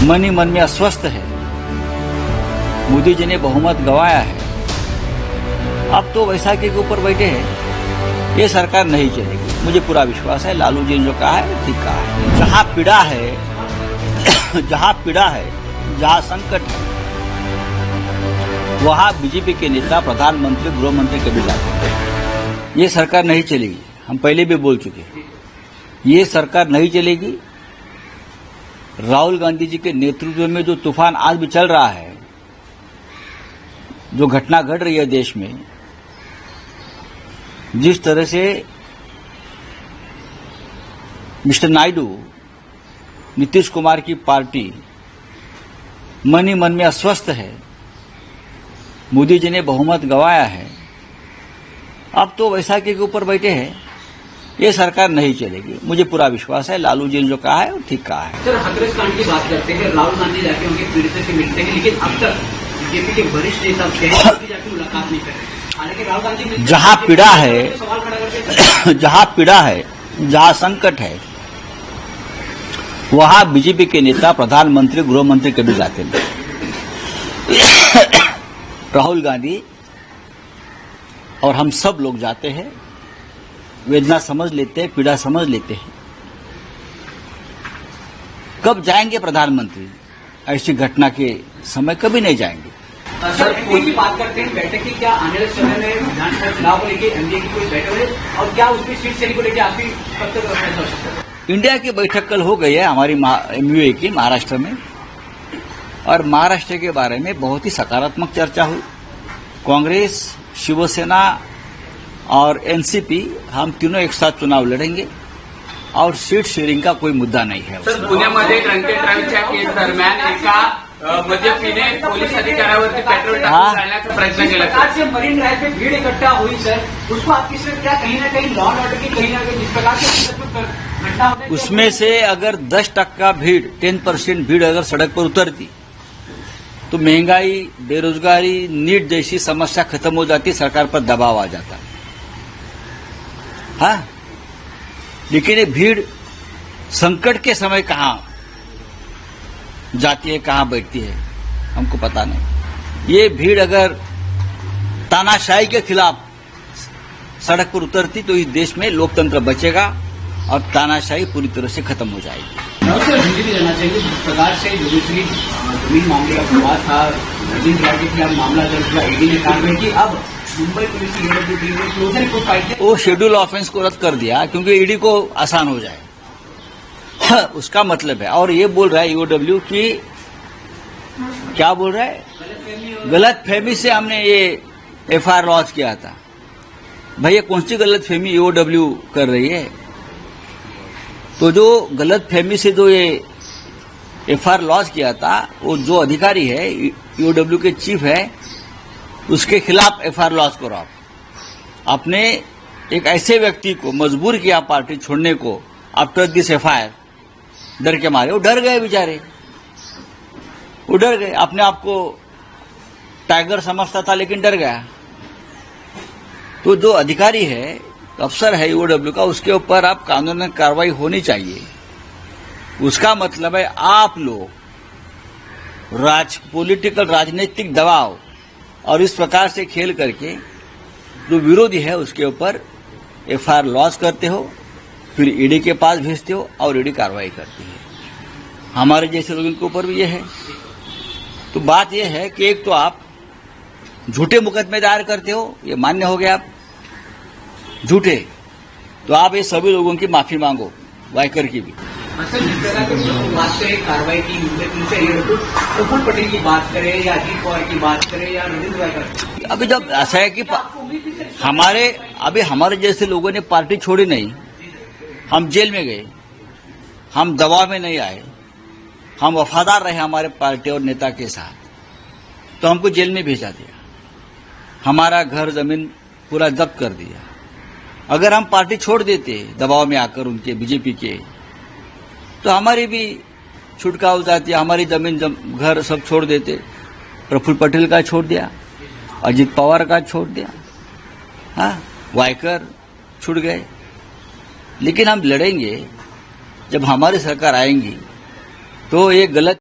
मन ही मन में अस्वस्थ है। मोदी जी ने बहुमत गंवाया है। अब तो वैशाखी के ऊपर बैठे हैं। ये सरकार नहीं चलेगी। मुझे पूरा विश्वास है लालू जी ने जो कहा है ठीक कहा है। जहां पीड़ा है जहां संकट है वहां बीजेपी के नेता प्रधानमंत्री गृह मंत्री कभी जाते हैं। ये सरकार नहीं चलेगी। हम पहले भी बोल चुके हैं ये सरकार नहीं चलेगी। राहुल गांधी जी के नेतृत्व में जो तूफान आज भी चल रहा है, जो घटना घट रही है देश में, जिस तरह से मिस्टर नायडू नीतीश कुमार की पार्टी मन ही मन में अस्वस्थ है। मोदी जी ने बहुमत गंवाया है। अब तो वैशाखी के ऊपर बैठे हैं। ये सरकार नहीं चलेगी। मुझे पूरा विश्वास है लालू जी ने जो कहा है वो ठीक कहा है। सर, हाथरस कांड की बात करते हैं। राहुल गांधी जाके उनके पीड़ितों से मिलते हैं, लेकिन अब तक बीजेपी के वरिष्ठ नेता जाके मुलाकात नहीं कर रहे। हालांकि राहुल गांधी जहां पीड़ा है जहां संकट है वहां बीजेपी के नेता प्रधानमंत्री गृह मंत्री कभी जाते नहीं। राहुल गांधी और हम सब लोग जाते हैं, वेदना समझ लेते हैं, पीड़ा समझ लेते हैं। कब जाएंगे प्रधानमंत्री? ऐसी घटना के समय कभी नहीं जाएंगे। सर, एनडीए की बात करते हैं। बैठक की क्या आने वाले समय में विधानसभा चुनाव को लेकर एनडीए की कोई बैठक है और क्या उसकी सीट शेयरिंग को लेकर आपकी कब तक फैसला हो सकता है? इंडिया की बैठक कल हो गई है हमारी एमयूए की महाराष्ट्र में, और महाराष्ट्र के बारे में बहुत ही सकारात्मक चर्चा हुई। कांग्रेस, शिवसेना और एनसीपी हम तीनों एक साथ चुनाव लड़ेंगे और सीट शेयरिंग का कोई मुद्दा नहीं है। सर, पुण्यामध्ये ड्रंक अँड ड्राईव्हच्या केस दरम्यान एका मद्य पिणे पोलीस अधिकाऱ्यावरती पेट्रोल टाकून जाण्याचा प्रयत्न केला। प्रकार से मरीन ड्राइव पे भीड़ इकट्ठा हुई सर, उसको आपकी सर क्या कहीं ना कहीं लॉ एंड ऑर्डर की कहीं ना कहीं जिस प्रकार से घटना होती है, उसमें से अगर 10% भीड़ 10% भीड़ अगर सड़क पर उतरती तो महंगाई, बेरोजगारी, नीट जैसी समस्या खत्म हो जाती, सरकार पर दबाव आ जाता। हाँ, लेकिन ये भीड़ संकट के समय कहां जाती है, कहां बैठती है, हमको पता नहीं। ये भीड़ अगर तानाशाही के खिलाफ सड़क पर उतरती तो इस देश में लोकतंत्र बचेगा और तानाशाही पूरी तरह से खत्म हो जाएगी। हिंदी भी रहना चाहिए। जिस प्रकार से दूसरी जमीन मामले का विवाद था, मरीन ड्राइव के खिलाफ मामला दर्ज हुआ, ईडी ने कहा कि अब मुंबई पुलिस की क्लोजर को फाइट वो शेड्यूल ऑफेंस को रद्द कर दिया क्योंकि ईडी को आसान हो जाए, उसका मतलब है। और ये बोल रहा है ईओडब्ल्यू की, क्या बोल रहा है, गलत फहमी से हमने ये एफआईआर लॉन्च किया था। भाई ये कौन सी गलत फहमी ईओडब्ल्यू कर रही है? तो जो गलत फहमी से जो ये एफआईआर लॉन्च किया था, वो जो अधिकारी है ईओडब्ल्यू के चीफ है, उसके खिलाफ एफआईआर लॉन्च करो। आप आपने एक ऐसे व्यक्ति को मजबूर किया पार्टी छोड़ने को आफ्टर दिस एफआईआर, डर के मारे। वो डर गए बेचारे, वो डर गए। अपने आप को टाइगर समझता था लेकिन डर गया। तो जो अधिकारी है, अफसर है ईओडब्ल्यू का, उसके ऊपर आप कानूनी कार्रवाई होनी चाहिए। उसका मतलब है आप लोग पॉलिटिकल राजनीतिक दबाव और इस प्रकार से खेल करके जो विरोधी है उसके ऊपर एफआईआर लॉन्च करते हो, फिर ईडी के पास भेजते हो और ईडी कार्रवाई करती है। हमारे जैसे लोगों के ऊपर भी ये है। तो बात यह है कि एक तो आप झूठे मुकदमे दायर करते हो, ये मान्य हो गया, आप झूठे, तो आप ये सभी लोगों की माफी मांगो, वाइकर की भी। सर, जिस तरह की बात करें कार्रवाई की, प्रफुल्ल पटेल की बात करें या अजीत पवार की बात करें या रविंद्र वाइकर, अभी जब ऐसा है कि हमारे जैसे लोगों ने पार्टी छोड़ी नहीं, हम जेल में गए, हम दबाव में नहीं आए, हम वफादार रहे हमारे पार्टी और नेता के साथ, तो हमको जेल में भेजा दिया, हमारा घर जमीन पूरा जब्त कर दिया। अगर हम पार्टी छोड़ देते दबाव में आकर उनके बीजेपी के, तो हमारी भी छुटका हो जाती, हमारी जमीन घर सब छोड़ देते। प्रफुल्ल पटेल का छोड़ दिया, अजीत पवार का छोड़ दिया, हाँ, वाइकर छूट गए। लेकिन हम लड़ेंगे, जब हमारी सरकार आएंगी तो ये गलत